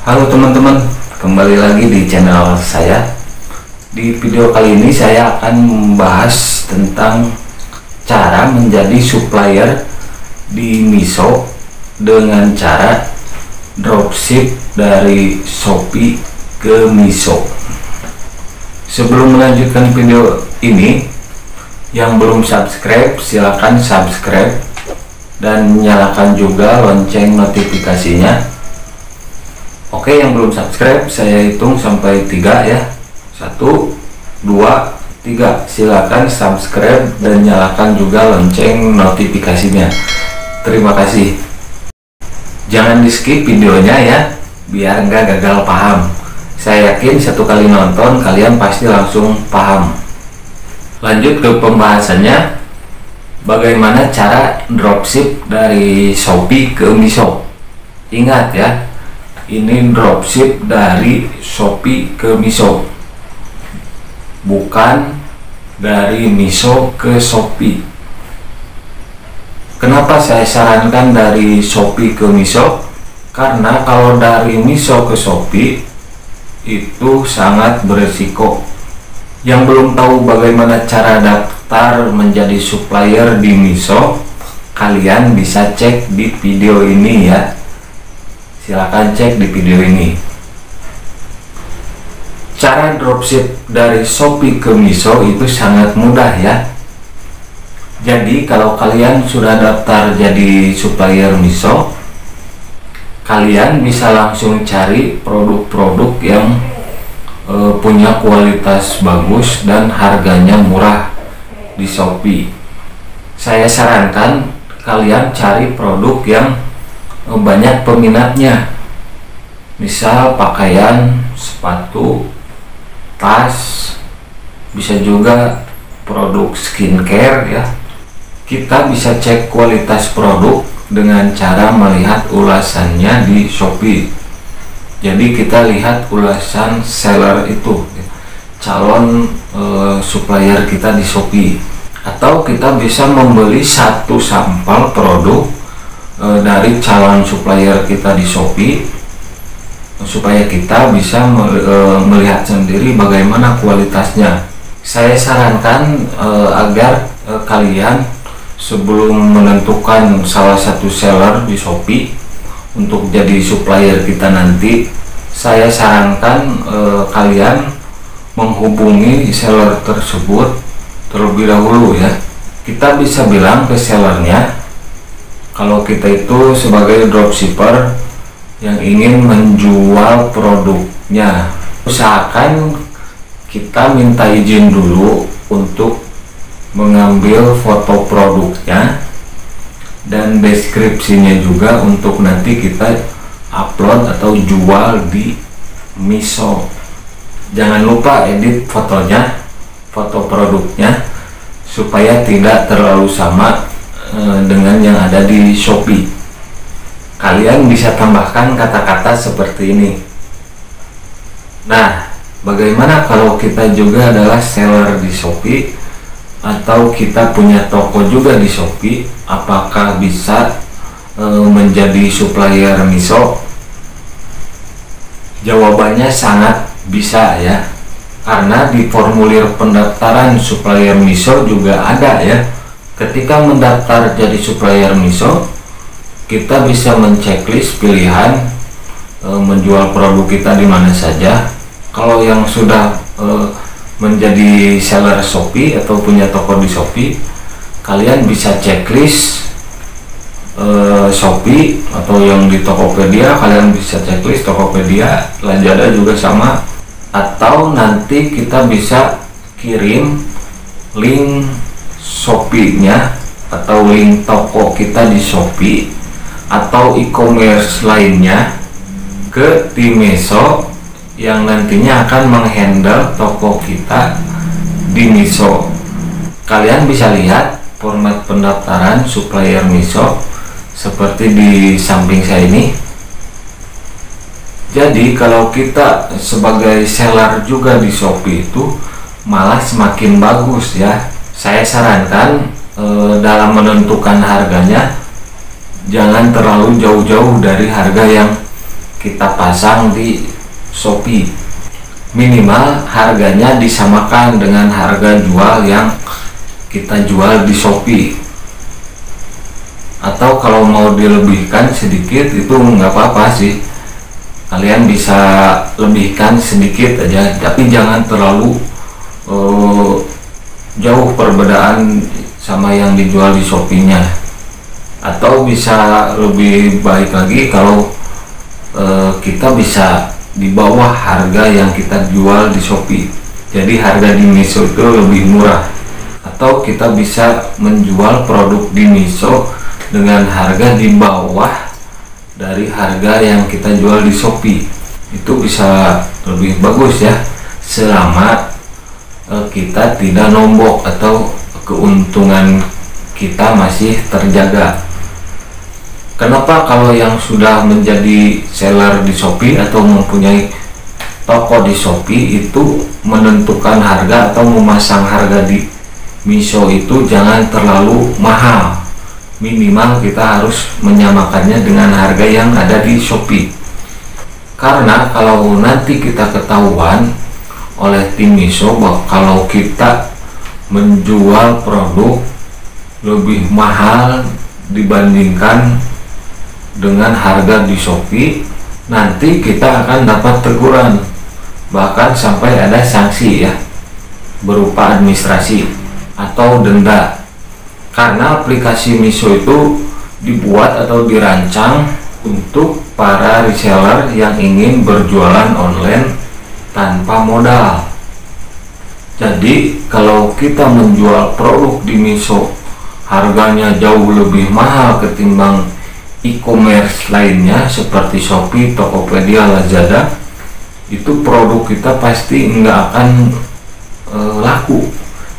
Halo teman-teman, kembali lagi di channel saya. Di video kali ini saya akan membahas tentang cara menjadi supplier di Miso dengan cara dropship dari Shopee ke Miso. Sebelum melanjutkan video ini, yang belum subscribe silahkan subscribe dan nyalakan juga lonceng notifikasinya. Oke, yang belum subscribe saya hitung sampai 3 ya. 1, 2, 3. Silakan subscribe dan nyalakan juga lonceng notifikasinya. Terima kasih. Jangan di skip videonya ya, biar nggak gagal paham. Saya yakin satu kali nonton kalian pasti langsung paham. Lanjut ke pembahasannya. Bagaimana cara dropship dari Shopee ke Miso. Ingat ya, ini dropship dari Shopee ke Miso, bukan dari Miso ke Shopee. Kenapa saya sarankan dari Shopee ke Miso? Karena kalau dari Miso ke Shopee itu sangat beresiko. Yang belum tahu bagaimana cara daftar menjadi supplier di Miso, kalian bisa cek di video ini ya. Silahkan cek di video ini. Cara dropship dari Shopee ke Miso itu sangat mudah ya. Jadi kalau kalian sudah daftar jadi supplier Miso, kalian bisa langsung cari produk-produk yang punya kualitas bagus dan harganya murah di Shopee. Saya sarankan kalian cari produk yang banyak peminatnya, misal pakaian, sepatu, tas, bisa juga produk skincare ya. Kita bisa cek kualitas produk dengan cara melihat ulasannya di Shopee. Jadi kita lihat ulasan seller itu, calon supplier kita di Shopee, atau kita bisa membeli satu sampel produk dari calon supplier kita di Shopee, supaya kita bisa melihat sendiri bagaimana kualitasnya. Saya sarankan agar kalian sebelum menentukan salah satu seller di Shopee untuk jadi supplier kita nanti, saya sarankan kalian menghubungi seller tersebut terlebih dahulu ya. Kita bisa bilang ke sellernya kalau kita itu sebagai dropshipper yang ingin menjual produknya. Usahakan kita minta izin dulu untuk mengambil foto produknya dan deskripsinya juga untuk nanti kita upload atau jual di Miso. Jangan lupa edit fotonya, foto produknya, supaya tidak terlalu sama dengan yang ada di Shopee. Kalian bisa tambahkan kata-kata seperti ini. Nah, bagaimana kalau kita juga adalah seller di Shopee atau kita punya toko juga di Shopee? Apakah bisa menjadi supplier Miso? Jawabannya sangat bisa ya, karena di formulir pendaftaran supplier Miso juga ada ya. Ketika mendaftar jadi supplier Miso, kita bisa menceklis pilihan menjual produk kita di mana saja. Kalau yang sudah menjadi seller Shopee atau punya toko di Shopee, kalian bisa checklist Shopee, atau yang di Tokopedia kalian bisa checklist Tokopedia, Lazada juga sama. Atau nanti kita bisa kirim link Shopee-nya atau link toko kita di Shopee atau e-commerce lainnya ke tim Miso yang nantinya akan menghandle toko kita di Miso. Kalian bisa lihat format pendaftaran supplier Miso seperti di samping saya ini. Jadi kalau kita sebagai seller juga di Shopee itu malah semakin bagus ya. Saya sarankan dalam menentukan harganya jangan terlalu jauh-jauh dari harga yang kita pasang di Shopee. Minimal harganya disamakan dengan harga jual yang kita jual di Shopee, atau kalau mau dilebihkan sedikit itu nggak apa-apa sih, kalian bisa lebihkan sedikit aja, tapi jangan terlalu jauh perbedaan sama yang dijual di Shopee-nya. Atau bisa lebih baik lagi kalau kita bisa di bawah harga yang kita jual di Shopee, jadi harga di Miso itu lebih murah. Atau kita bisa menjual produk di Miso dengan harga di bawah dari harga yang kita jual di Shopee. Itu bisa lebih bagus ya, selama kita tidak nombok atau keuntungan kita masih terjaga. Kenapa kalau yang sudah menjadi seller di Shopee atau mempunyai toko di Shopee itu menentukan harga atau memasang harga di Miso itu jangan terlalu mahal, minimal kita harus menyamakannya dengan harga yang ada di Shopee. Karena kalau nanti kita ketahuan oleh tim Miso bahwa kalau kita menjual produk lebih mahal dibandingkan dengan harga di Shopee, nanti kita akan dapat teguran, bahkan sampai ada sanksi ya, berupa administrasi atau denda. Karena aplikasi Miso itu dibuat atau dirancang untuk para reseller yang ingin berjualan online tanpa modal. Jadi kalau kita menjual produk di Miso harganya jauh lebih mahal ketimbang e-commerce lainnya seperti Shopee, Tokopedia, Lazada, itu produk kita pasti nggak akan laku,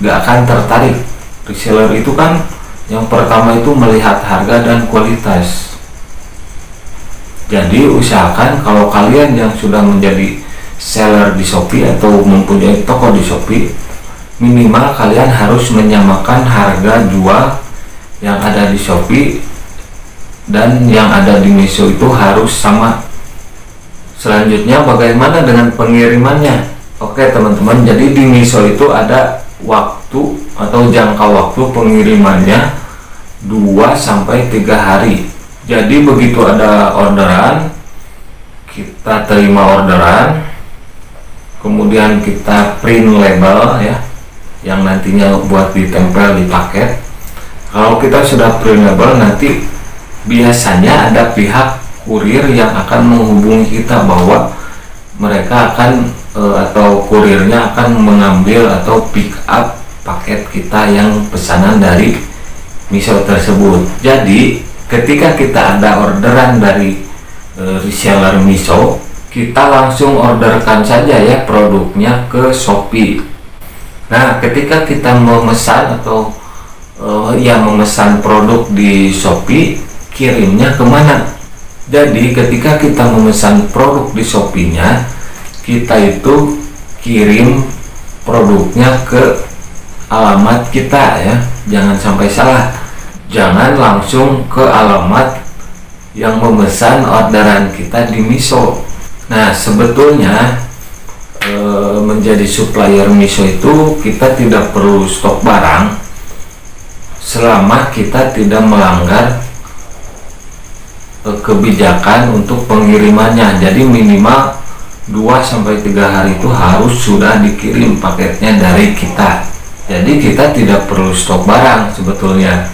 nggak akan tertarik. Reseller itu kan yang pertama itu melihat harga dan kualitas. Jadi usahakan kalau kalian yang sudah menjadi seller di Shopee atau mempunyai toko di Shopee, minimal kalian harus menyamakan harga jual yang ada di Shopee dan yang ada di Miso itu harus sama. Selanjutnya bagaimana dengan pengirimannya? Oke teman-teman, jadi di Miso itu ada waktu atau jangka waktu pengirimannya 2-3 hari. Jadi begitu ada orderan, kita terima orderan, kemudian kita print label ya, yang nantinya buat ditempel di paket. Kalau kita sudah print label, nanti biasanya ada pihak kurir yang akan menghubungi kita bahwa mereka akan atau kurirnya akan mengambil atau pick up paket kita yang pesanan dari Miso tersebut. Jadi ketika kita ada orderan dari reseller Miso, kita langsung orderkan saja ya produknya ke Shopee. Nah ketika kita memesan atau memesan produk di Shopee, kirimnya kemana? Jadi ketika kita memesan produk di Shopee-nya, kita itu kirim produknya ke alamat kita ya, jangan sampai salah. Jangan langsung ke alamat yang memesan orderan kita di Miso. Nah sebetulnya menjadi supplier Miso itu kita tidak perlu stok barang selama kita tidak melanggar kebijakan untuk pengirimannya. Jadi minimal 2-3 hari itu harus sudah dikirim paketnya dari kita. Jadi kita tidak perlu stok barang sebetulnya.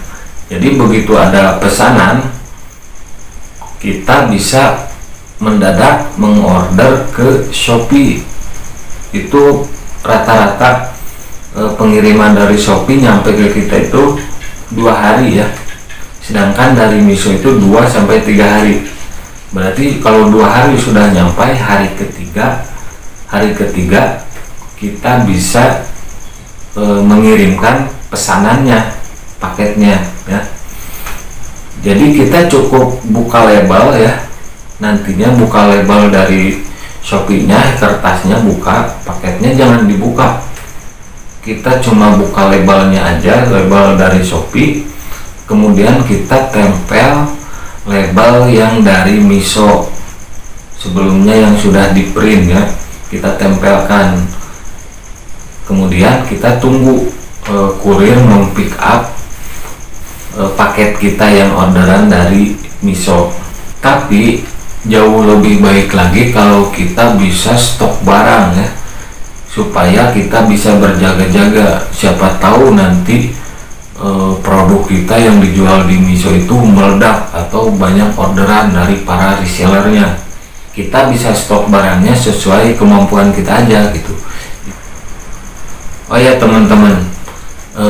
Jadi begitu ada pesanan, kita bisa mendadak mengorder ke Shopee. Itu rata-rata pengiriman dari Shopee nyampe ke kita itu 2 hari ya. Sedangkan dari Miso itu 2-3 hari. Berarti kalau 2 hari sudah nyampe, hari ketiga kita bisa mengirimkan pesanannya, paketnya ya. Jadi kita cukup buka label ya, nantinya buka label dari Shopee-nya, kertasnya buka, paketnya jangan dibuka. Kita cuma buka labelnya aja, label dari Shopee, kemudian kita tempel label yang dari Miso sebelumnya yang sudah di print ya, kita tempelkan. Kemudian kita tunggu kurir mempick up paket kita yang orderan dari Miso. Tapi jauh lebih baik lagi kalau kita bisa stok barang ya, supaya kita bisa berjaga-jaga. Siapa tahu nanti produk kita yang dijual di Miso itu meledak atau banyak orderan dari para resellernya. Kita bisa stok barangnya sesuai kemampuan kita aja gitu. Oh ya teman-teman,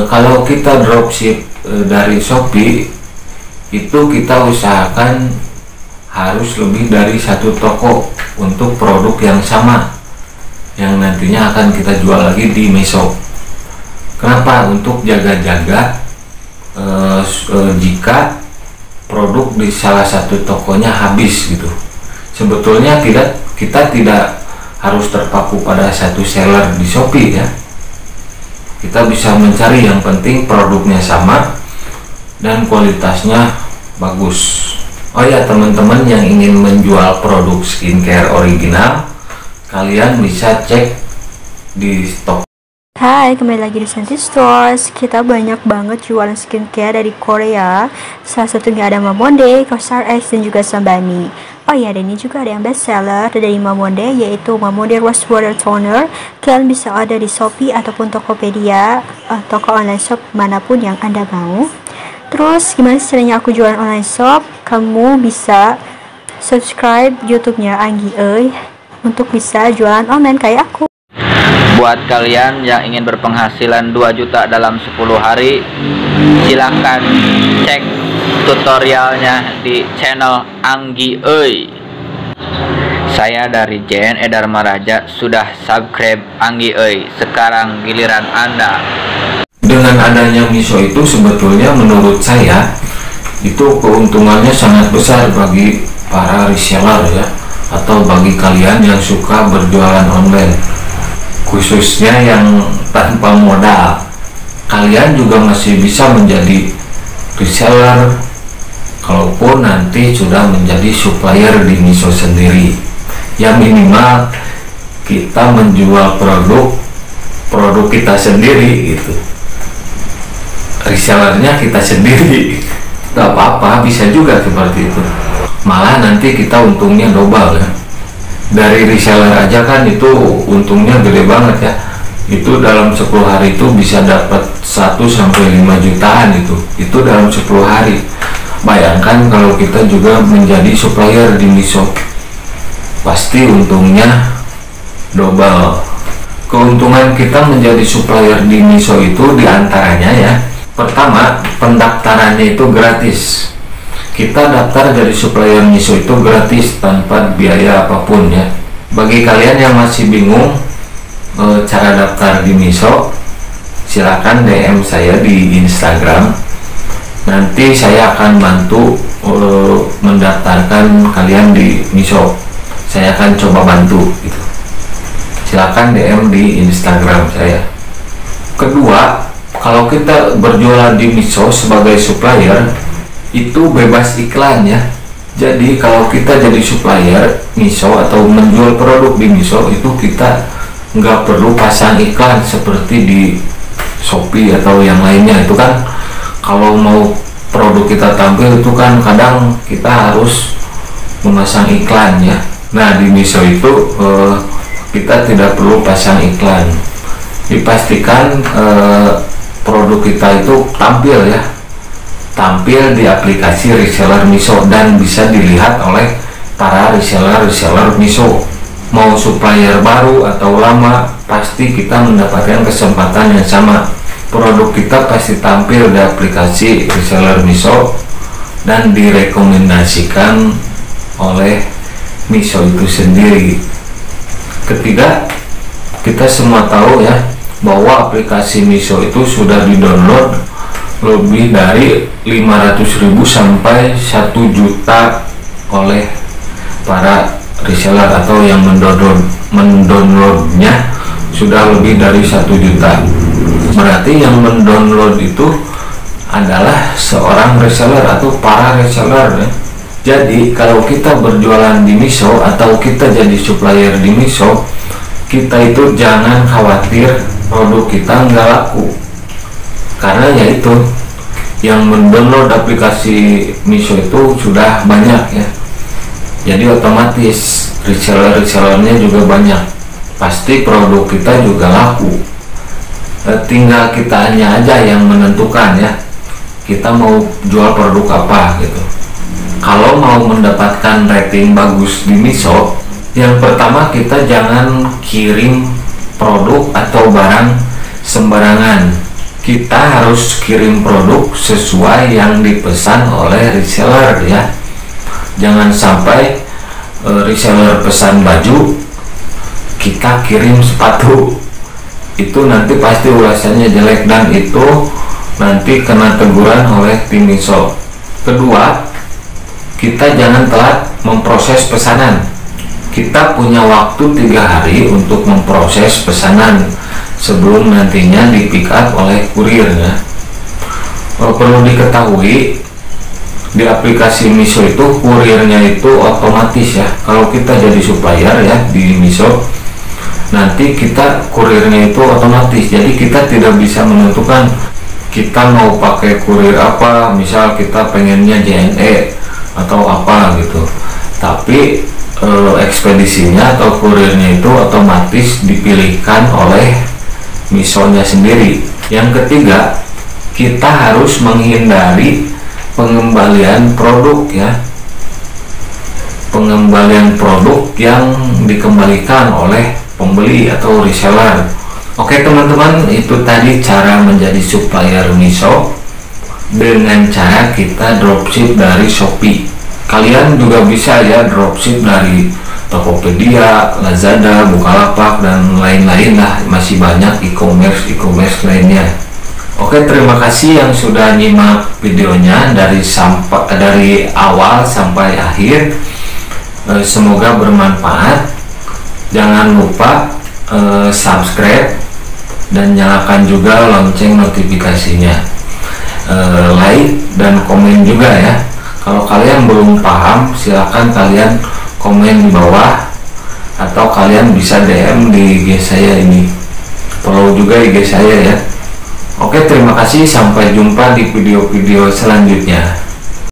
kalau kita dropship dari Shopee itu kita usahakan harus lebih dari satu toko untuk produk yang sama yang nantinya akan kita jual lagi di Miso. Kenapa? Untuk jaga-jaga jika produk di salah satu tokonya habis gitu. Sebetulnya kita tidak harus terpaku pada satu seller di Shopee ya. Kita bisa mencari yang penting produknya sama dan kualitasnya bagus. Oh ya teman-teman yang ingin menjual produk skincare original, kalian bisa cek di stok. Hai, kembali lagi di Santi Stores. Kita banyak banget jualan skincare dari Korea. Salah satunya ada Mamonde, COSRX, dan juga Sambani. Oh ya, dan ini juga ada yang best seller dari Mamonde, yaitu Mamonde Rose Water Toner. Kalian bisa order di Shopee ataupun Tokopedia, toko online shop manapun yang Anda mau. Terus gimana caranya aku jualan online shop? Kamu bisa subscribe YouTube-nya Anggi Euy untuk bisa jualan online kayak aku. Buat kalian yang ingin berpenghasilan 2 juta dalam 10 hari, silahkan cek tutorialnya di channel Anggi Euy. Saya dari JNE Dharma Raja sudah subscribe Anggi Euy. Sekarang giliran Anda. Dengan adanya Miso itu sebetulnya menurut saya itu keuntungannya sangat besar bagi para reseller ya, atau bagi kalian yang suka berjualan online, khususnya yang tanpa modal. Kalian juga masih bisa menjadi reseller kalaupun nanti sudah menjadi supplier di Miso sendiri. Yang minimal kita menjual produk kita sendiri gitu, resellernya kita sendiri. Gak apa-apa, bisa juga seperti itu. Malah nanti kita untungnya double ya. Dari reseller aja kan itu untungnya gede banget ya. Itu dalam 10 hari itu bisa dapat 1-5 jutaan itu dalam 10 hari. Bayangkan kalau kita juga menjadi supplier di Miso, pasti untungnya double. Keuntungan kita menjadi supplier di Miso itu diantaranya ya, pertama, pendaftarannya itu gratis. Kita daftar jadi supplier Miso itu gratis tanpa biaya apapun ya. Bagi kalian yang masih bingung cara daftar di Miso, silakan DM saya di Instagram. Nanti saya akan bantu mendaftarkan kalian di Miso. Saya akan coba bantu gitu. Silakan DM di Instagram saya. Kedua, kalau kita berjualan di Miso sebagai supplier itu bebas iklan ya. Jadi kalau kita jadi supplier Miso atau menjual produk di Miso itu kita nggak perlu pasang iklan seperti di Shopee atau yang lainnya. Itu kan kalau mau produk kita tampil itu kan kadang kita harus memasang iklan ya. Nah di Miso itu kita tidak perlu pasang iklan. Dipastikan produk kita itu tampil di aplikasi reseller Miso dan bisa dilihat oleh para reseller Miso. Mau supplier baru atau lama, pasti kita mendapatkan kesempatan yang sama. Produk kita pasti tampil di aplikasi reseller Miso dan direkomendasikan oleh Miso itu sendiri. Ketiga, kita semua tahu ya bahwa aplikasi Miso itu sudah di-download lebih dari 500.000 sampai 1 juta oleh para reseller atau yang mendownloadnya sudah lebih dari 1 juta. Berarti yang mendownload itu adalah seorang reseller atau para reseller ya. Jadi kalau kita berjualan di Miso atau kita jadi supplier di Miso, kita itu jangan khawatir produk kita nggak laku, karena yaitu yang mendownload aplikasi Miso itu sudah banyak ya. Jadi otomatis reseller-resellernya juga banyak, pasti produk kita juga laku. Tinggal kitanya aja yang menentukan ya, kita mau jual produk apa gitu. Kalau mau mendapatkan rating bagus di Miso, yang pertama kita jangan kirim produk atau barang sembarangan. Kita harus kirim produk sesuai yang dipesan oleh reseller ya. Jangan sampai reseller pesan baju, kita kirim sepatu, itu nanti pasti ulasannya jelek dan itu nanti kena teguran oleh tim Miso. Kedua, kita jangan telat memproses pesanan. Kita punya waktu 3 hari untuk memproses pesanan sebelum nantinya di pick up oleh kurirnya. Perlu diketahui, di aplikasi Miso itu kurirnya itu otomatis ya. Kalau kita jadi supplier ya di Miso, nanti kita kurirnya itu otomatis, jadi kita tidak bisa menentukan kita mau pakai kurir apa. Misal kita pengennya JNE atau apa gitu, tapi ekspedisinya atau kurirnya itu otomatis dipilihkan oleh Misonya sendiri. Yang ketiga, kita harus menghindari pengembalian produk ya, pengembalian produk yang dikembalikan oleh pembeli atau reseller. Oke teman-teman, itu tadi cara menjadi supplier Miso dengan cara kita dropship dari Shopee. Kalian juga bisa ya dropship dari Tokopedia, Lazada, Bukalapak dan lain-lain lah, masih banyak e-commerce lainnya. Oke, terima kasih yang sudah nyimak videonya dari awal sampai akhir. Semoga bermanfaat. Jangan lupa subscribe dan nyalakan juga lonceng notifikasinya. Like dan komen juga ya. Kalau kalian belum paham, silakan kalian komen di bawah atau kalian bisa DM di IG saya ini. Follow juga IG saya ya. Oke, terima kasih, sampai jumpa di video-video selanjutnya.